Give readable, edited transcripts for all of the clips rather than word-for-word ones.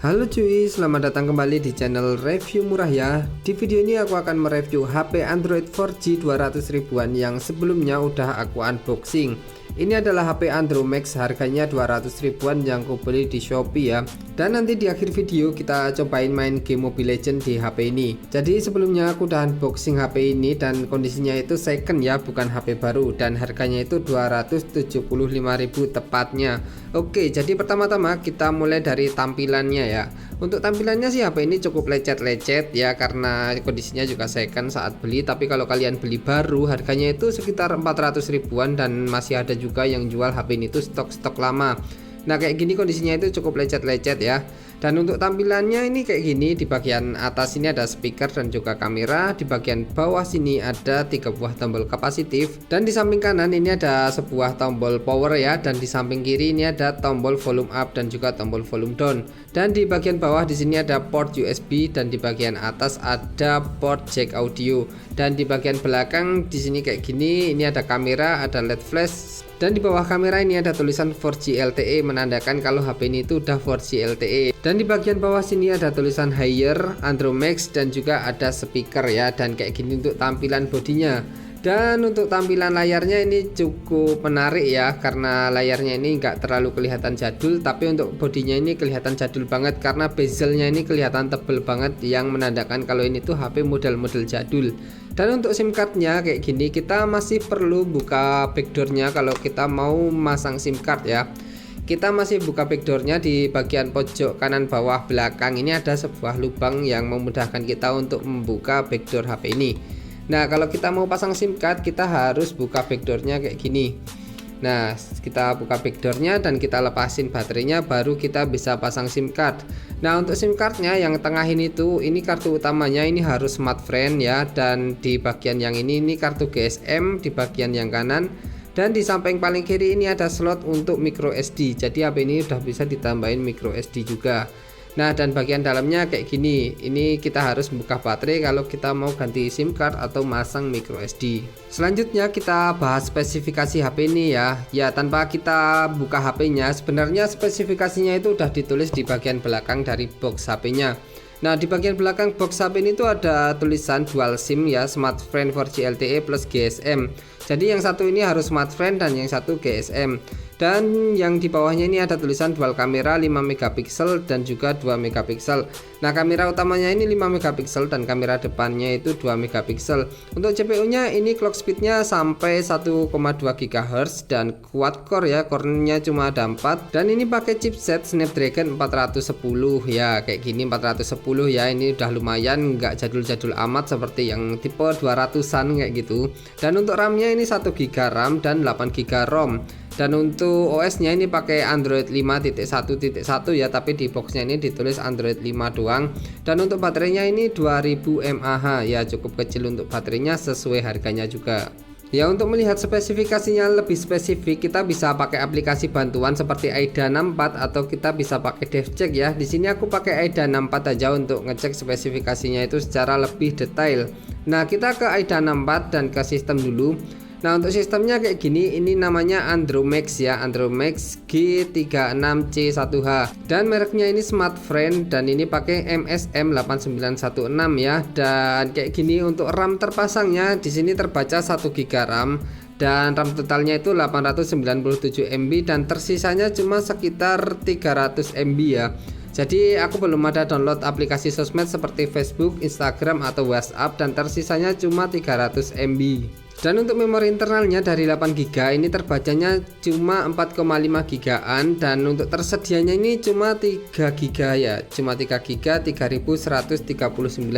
Halo cuy, selamat datang kembali di channel review murah ya. Di video ini aku akan mereview HP Android 4G 200 ribuan yang sebelumnya udah aku unboxing. Ini adalah HP Andromax, harganya 200 ribuan yang aku beli di Shopee ya. Dan nanti di akhir video kita cobain main game Mobile Legends di HP ini. Jadi sebelumnya aku udah unboxing HP ini dan kondisinya itu second ya, bukan HP baru, dan harganya itu 275.000 tepatnya. Oke, jadi pertama-tama kita mulai dari tampilannya ya. Untuk tampilannya sih HP ini cukup lecet-lecet ya, karena kondisinya juga second saat beli. Tapi kalau kalian beli baru harganya itu sekitar 400 ribuan, dan masih ada juga yang jual HP ini tuh stok-stok lama. Nah kayak gini kondisinya itu cukup lecet-lecet ya. Dan untuk tampilannya ini kayak gini, di bagian atas ini ada speaker dan juga kamera, di bagian bawah sini ada 3 buah tombol kapasitif, dan di samping kanan ini ada sebuah tombol power ya, dan di samping kiri ini ada tombol volume up dan juga tombol volume down. Dan di bagian bawah di sini ada port USB, dan di bagian atas ada port jack audio, dan di bagian belakang di sini kayak gini, ini ada kamera, ada LED flash. Dan di bawah kamera ini ada tulisan 4G LTE, menandakan kalau HP ini itu udah 4G LTE. Dan di bagian bawah sini ada tulisan higher Andromax dan juga ada speaker ya. Dan kayak gini untuk tampilan bodinya. Dan untuk tampilan layarnya ini cukup menarik ya, karena layarnya ini nggak terlalu kelihatan jadul, tapi untuk bodinya ini kelihatan jadul banget karena bezelnya ini kelihatan tebel banget, yang menandakan kalau ini tuh HP model-model jadul. Dan untuk SIM cardnya kayak gini, kita masih perlu buka backdoornya kalau kita mau masang SIM card ya. Kita masih buka backdoornya di bagian pojok kanan bawah belakang. Ini ada sebuah lubang yang memudahkan kita untuk membuka backdoor HP ini. Nah kalau kita mau pasang SIM card, kita harus buka backdoornya kayak gini. Nah kita buka backdoornya dan kita lepasin baterainya, baru kita bisa pasang SIM card. Nah untuk SIM cardnya yang tengah ini tuh, ini kartu utamanya ini harus smartfren ya. Dan di bagian yang ini kartu GSM di bagian yang kanan. Dan di samping paling kiri ini ada slot untuk micro SD. Jadi HP ini udah bisa ditambahin micro SD juga. Nah dan bagian dalamnya kayak gini, ini kita harus buka baterai kalau kita mau ganti SIM card atau masang micro SD. Selanjutnya kita bahas spesifikasi HP ini ya. Ya tanpa kita buka HP-nya, sebenarnya spesifikasinya itu udah ditulis di bagian belakang dari box HP-nya. Nah di bagian belakang box HP ini tuh ada tulisan dual SIM ya, smartfren 4G LTE plus GSM. Jadi yang satu ini harus smartfren dan yang satu GSM. Dan yang di bawahnya ini ada tulisan dual kamera 5 megapiksel dan juga 2 megapiksel. Nah kamera utamanya ini 5 megapiksel dan kamera depannya itu 2 megapiksel. Untuk CPU nya ini clock speednya sampai 1,2 GHz dan quad core ya, core-nya cuma ada 4. Dan ini pakai chipset Snapdragon 410 ya, kayak gini 410 ya. Ini udah lumayan, nggak jadul-jadul amat seperti yang tipe 200an kayak gitu. Dan untuk RAM-nya ini 1 GB RAM dan 8 GB ROM. Dan untuk OS-nya ini pakai Android 5.1.1 ya, tapi di boxnya ini ditulis Android 5 doang. Dan untuk baterainya ini 2000 mAh ya, cukup kecil untuk baterainya, sesuai harganya juga. Ya untuk melihat spesifikasinya lebih spesifik, kita bisa pakai aplikasi bantuan seperti AIDA 64 atau kita bisa pakai DevCheck ya. Di sini aku pakai AIDA 64 aja untuk ngecek spesifikasinya itu secara lebih detail. Nah kita ke AIDA 64 dan ke sistem dulu. Nah untuk sistemnya kayak gini, ini namanya Andromax ya, Andromax G36C1H, dan mereknya ini smartfren dan ini pakai MSM 8916 ya. Dan kayak gini untuk RAM terpasangnya di sini terbaca 1 GB RAM dan RAM totalnya itu 897 MB dan tersisanya cuma sekitar 300 MB ya. Jadi aku belum ada download aplikasi sosmed seperti Facebook, Instagram atau WhatsApp, dan tersisanya cuma 300 MB. Dan untuk memori internalnya dari 8 GB ini terbacanya cuma 4,5 GB-an, dan untuk tersedianya ini cuma 3 GB ya, cuma 3 GB 3139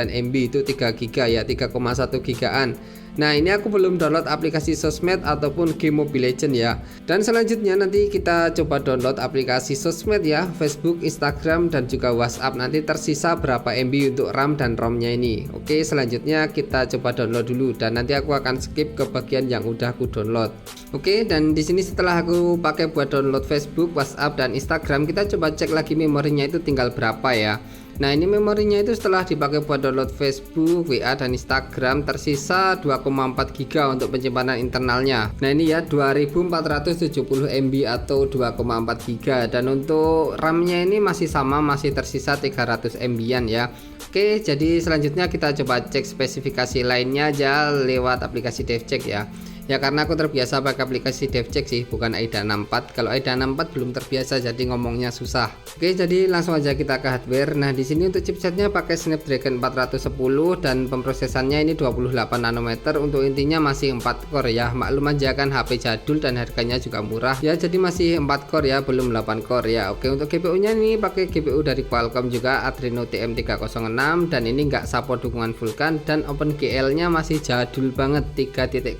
MB, itu 3 GB ya, 3,1 GB-an. Nah ini aku belum download aplikasi sosmed ataupun game Mobile Legends ya. Dan selanjutnya nanti kita coba download aplikasi sosmed ya, Facebook, Instagram dan juga WhatsApp. Nanti tersisa berapa MB untuk RAM dan ROM-nya ini. Oke, selanjutnya kita coba download dulu dan nanti aku akan skip ke bagian yang udah aku download. Oke, dan di sini setelah aku pakai buat download Facebook, WhatsApp dan Instagram, kita coba cek lagi memorinya itu tinggal berapa ya. Nah ini memorinya itu setelah dipakai buat download Facebook, WA dan Instagram tersisa 2,4 GB untuk penyimpanan internalnya. Nah ini ya 2470 MB atau 2,4 GB, dan untuk RAM-nya ini masih sama, masih tersisa 300 MB-an ya. Oke, jadi selanjutnya kita coba cek spesifikasi lainnya aja lewat aplikasi DevCheck ya. Ya karena aku terbiasa pakai aplikasi DevCheck sih, bukan AIDA 64. Kalau AIDA 64 belum terbiasa jadi ngomongnya susah. Oke, jadi langsung aja kita ke hardware. Nah, di sini untuk chipsetnya pakai Snapdragon 410 dan pemrosesannya ini 28 nanometer. Untuk intinya masih 4 core ya. Maklum aja kan HP jadul dan harganya juga murah. Ya, jadi masih 4 core ya, belum 8 core ya. Oke, untuk GPU-nya ini pakai GPU dari Qualcomm juga, Adreno TM306, dan ini nggak support dukungan Vulkan, dan OpenGL-nya masih jadul banget 3.0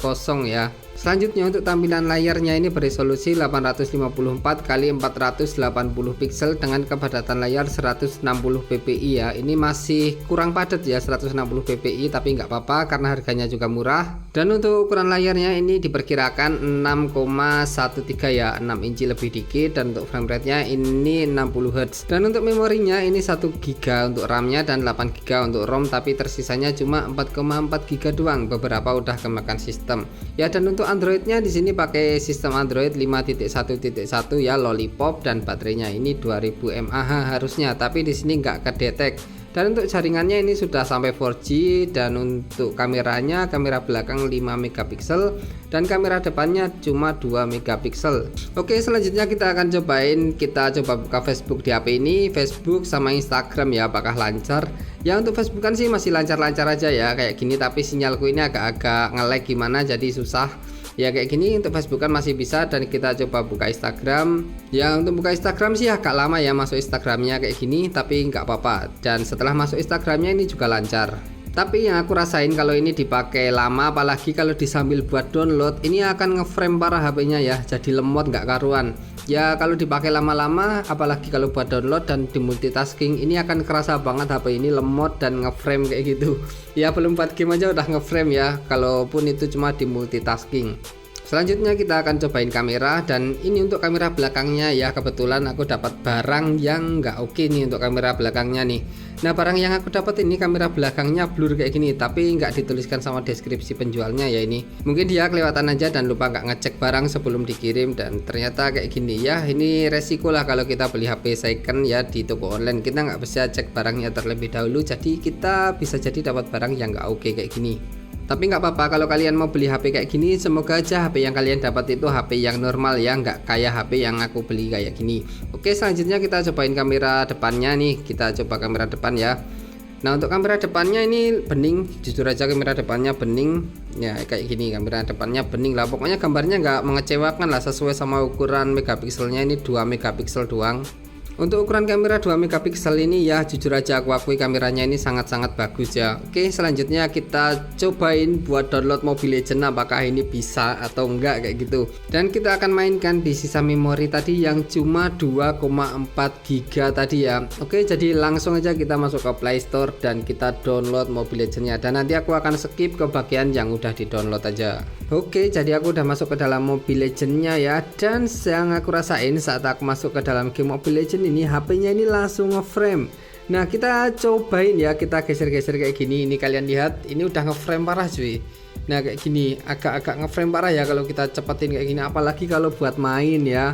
ya. Selanjutnya untuk tampilan layarnya ini beresolusi 854 x 480 pixel dengan kepadatan layar 160 ppi ya. Ini masih kurang padat ya 160 ppi, tapi nggak apa-apa karena harganya juga murah. Dan untuk ukuran layarnya ini diperkirakan 6,13 ya, 6 inci lebih dikit, dan untuk frame rate-nya ini 60 Hz. Dan untuk memorinya ini 1 GB untuk RAM-nya dan 8 GB untuk ROM, tapi tersisanya cuma 4,4 GB doang. Beberapa udah kemakan sistem. Ya, dan untuk Android-nya di sini pakai sistem Android 5.1.1 ya, Lollipop, dan baterainya ini 2000 mAh harusnya, tapi di sini nggak kedetek. Dan untuk jaringannya ini sudah sampai 4G, dan untuk kameranya, kamera belakang 5 megapiksel dan kamera depannya cuma 2 megapiksel. Oke, selanjutnya kita akan kita coba buka Facebook di HP ini, Facebook sama Instagram ya, apakah lancar. Ya untuk Facebook kan sih masih lancar-lancar aja ya kayak gini, tapi sinyalku ini agak-agak nge-lag gimana, jadi susah. Ya kayak gini untuk Facebook kan masih bisa, dan kita coba buka Instagram. Ya untuk buka Instagram sih agak lama ya masuk Instagramnya kayak gini, tapi nggak apa-apa. Dan setelah masuk Instagramnya ini juga lancar. Tapi yang aku rasain kalau ini dipakai lama, apalagi kalau disambil buat download, ini akan ngeframe parah HP-nya ya, jadi lemot nggak karuan. Ya kalau dipakai lama-lama, apalagi kalau buat download dan di multitasking, ini akan kerasa banget HP ini lemot dan ngeframe kayak gitu. Ya belum buat game aja udah ngeframe ya, kalaupun itu cuma di multitasking. Selanjutnya kita akan cobain kamera, dan ini untuk kamera belakangnya ya, kebetulan aku dapat barang yang nggak oke nih untuk kamera belakangnya nih. Nah barang yang aku dapat ini kamera belakangnya blur kayak gini, tapi nggak dituliskan sama deskripsi penjualnya ya ini. Mungkin dia kelewatan aja dan lupa nggak ngecek barang sebelum dikirim, dan ternyata kayak gini ya. Ini resiko lah kalau kita beli HP second ya di toko online, kita nggak bisa cek barangnya terlebih dahulu, jadi kita bisa jadi dapat barang yang nggak oke kayak gini. Tapi nggak apa-apa kalau kalian mau beli HP kayak gini, semoga aja HP yang kalian dapat itu HP yang normal ya, nggak kayak HP yang aku beli kayak gini. Oke, selanjutnya kita cobain kamera depannya nih, kita coba kamera depan ya. Nah untuk kamera depannya ini bening, jujur aja kamera depannya bening ya, kayak gini kamera depannya bening lah, pokoknya gambarnya nggak mengecewakan lah, sesuai sama ukuran megapikselnya ini 2 megapiksel doang. Untuk ukuran kamera 2 megapiksel ini ya jujur aja aku akui kameranya ini sangat-sangat bagus ya. Oke, selanjutnya kita cobain buat download Mobile Legends, apakah ini bisa atau enggak kayak gitu. Dan kita akan mainkan di sisa memori tadi yang cuma 2,4 GB tadi ya. Oke, jadi langsung aja kita masuk ke Play Store dan kita download Mobile Legends-nya, dan nanti aku akan skip ke bagian yang udah di download aja. Oke, jadi aku udah masuk ke dalam Mobile Legends-nya ya, dan yang aku rasain saat aku masuk ke dalam game Mobile Legends ini HP-nya ini langsung ngeframe. Nah kita cobain ya, kita geser-geser kayak gini, ini kalian lihat ini udah ngeframe parah cuy. Nah kayak gini agak-agak ngeframe parah ya kalau kita cepetin kayak gini, apalagi kalau buat main ya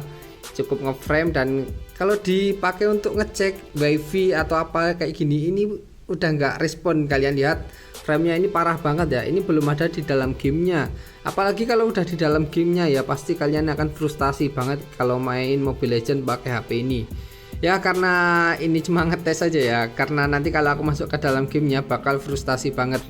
cukup ngeframe. Dan kalau dipakai untuk ngecek wifi atau apa kayak gini, ini udah nggak respon. Kalian lihat framenya ini parah banget ya, ini belum ada di dalam gamenya. Apalagi kalau udah di dalam gamenya ya pasti kalian akan frustasi banget kalau main Mobile Legends pakai HP ini. Ya karena ini cuma ngetes aja ya, karena nanti kalau aku masuk ke dalam gamenya bakal frustasi banget.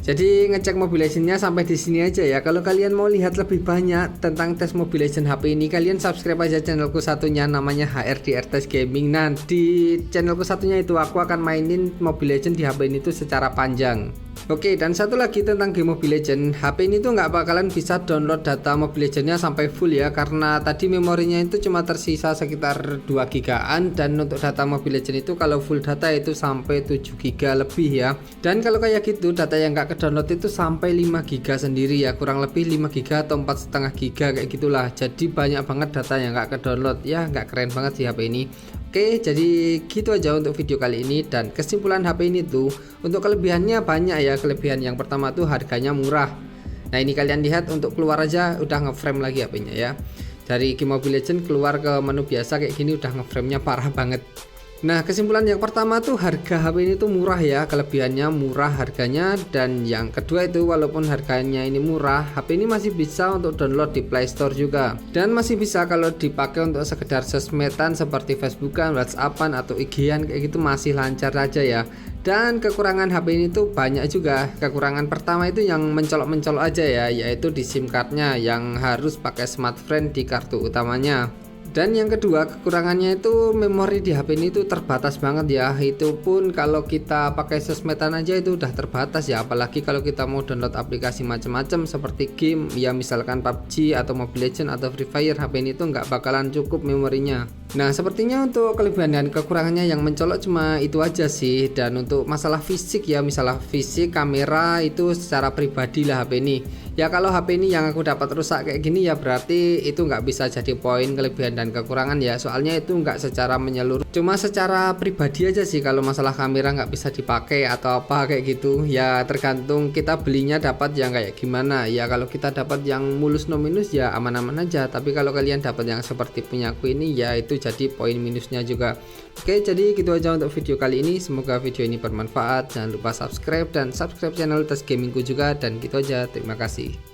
Jadi ngecek Mobile Legends-nya sampai di sini aja ya. Kalau kalian mau lihat lebih banyak tentang tes Mobile Legends HP ini, kalian subscribe aja channelku satunya namanya HRDR Test Gaming. Nah di channelku satunya itu aku akan mainin Mobile Legends di HP ini tuh secara panjang. Oke, dan satu lagi tentang game Mobile Legends, HP ini tuh nggak bakalan bisa download data Mobile Legends-nya sampai full ya, karena tadi memorinya itu cuma tersisa sekitar 2 GB-an, dan untuk data Mobile Legends itu kalau full data itu sampai 7 GB lebih ya. Dan kalau kayak gitu data yang nggak ke-download itu sampai 5 GB sendiri ya, kurang lebih 5 GB atau 4,5 GB kayak gitulah. Jadi banyak banget data yang nggak ke-download ya, nggak keren banget sih HP ini. Oke, jadi gitu aja untuk video kali ini, dan kesimpulan HP ini tuh untuk kelebihannya banyak ya. Kelebihan yang pertama tuh harganya murah. Nah, ini kalian lihat untuk keluar aja udah ngeframe lagi HP-nya ya. Dari game Mobile Legends keluar ke menu biasa kayak gini udah ngeframe-nya parah banget. Nah, kesimpulan yang pertama tuh harga HP ini tuh murah ya, kelebihannya murah harganya. Dan yang kedua itu walaupun harganya ini murah, HP ini masih bisa untuk download di Play Store juga. Dan masih bisa kalau dipakai untuk sekedar sosmedan seperti Facebookan, WhatsAppan atau IG-an kayak gitu masih lancar aja ya. Dan kekurangan HP ini tuh banyak juga. Kekurangan pertama itu yang mencolok-mencolok aja ya, yaitu di SIM cardnya yang harus pakai smartphone di kartu utamanya. Dan yang kedua kekurangannya itu memori di HP ini tuh terbatas banget ya. Itu pun kalau kita pakai sosmedan aja itu udah terbatas ya, apalagi kalau kita mau download aplikasi macam-macam seperti game ya, misalkan PUBG atau Mobile Legends atau Free Fire, HP ini tuh nggak bakalan cukup memorinya. Nah, sepertinya untuk kelebihan dan kekurangannya yang mencolok cuma itu aja sih. Dan untuk masalah fisik ya, misalnya fisik kamera itu secara pribadi lah HP ini ya. Kalau HP ini yang aku dapat rusak kayak gini ya berarti itu nggak bisa jadi poin kelebihan dan kekurangan ya, soalnya itu nggak secara menyeluruh, cuma secara pribadi aja sih. Kalau masalah kamera nggak bisa dipakai atau apa kayak gitu ya, tergantung kita belinya dapat yang kayak gimana ya. Kalau kita dapat yang mulus no minus ya aman-aman aja, tapi kalau kalian dapat yang seperti punya aku ini ya itu jadi poin minusnya juga. Oke, jadi gitu aja untuk video kali ini, semoga video ini bermanfaat. Jangan lupa subscribe channel Tes Gamingku juga, dan gitu aja, terima kasih.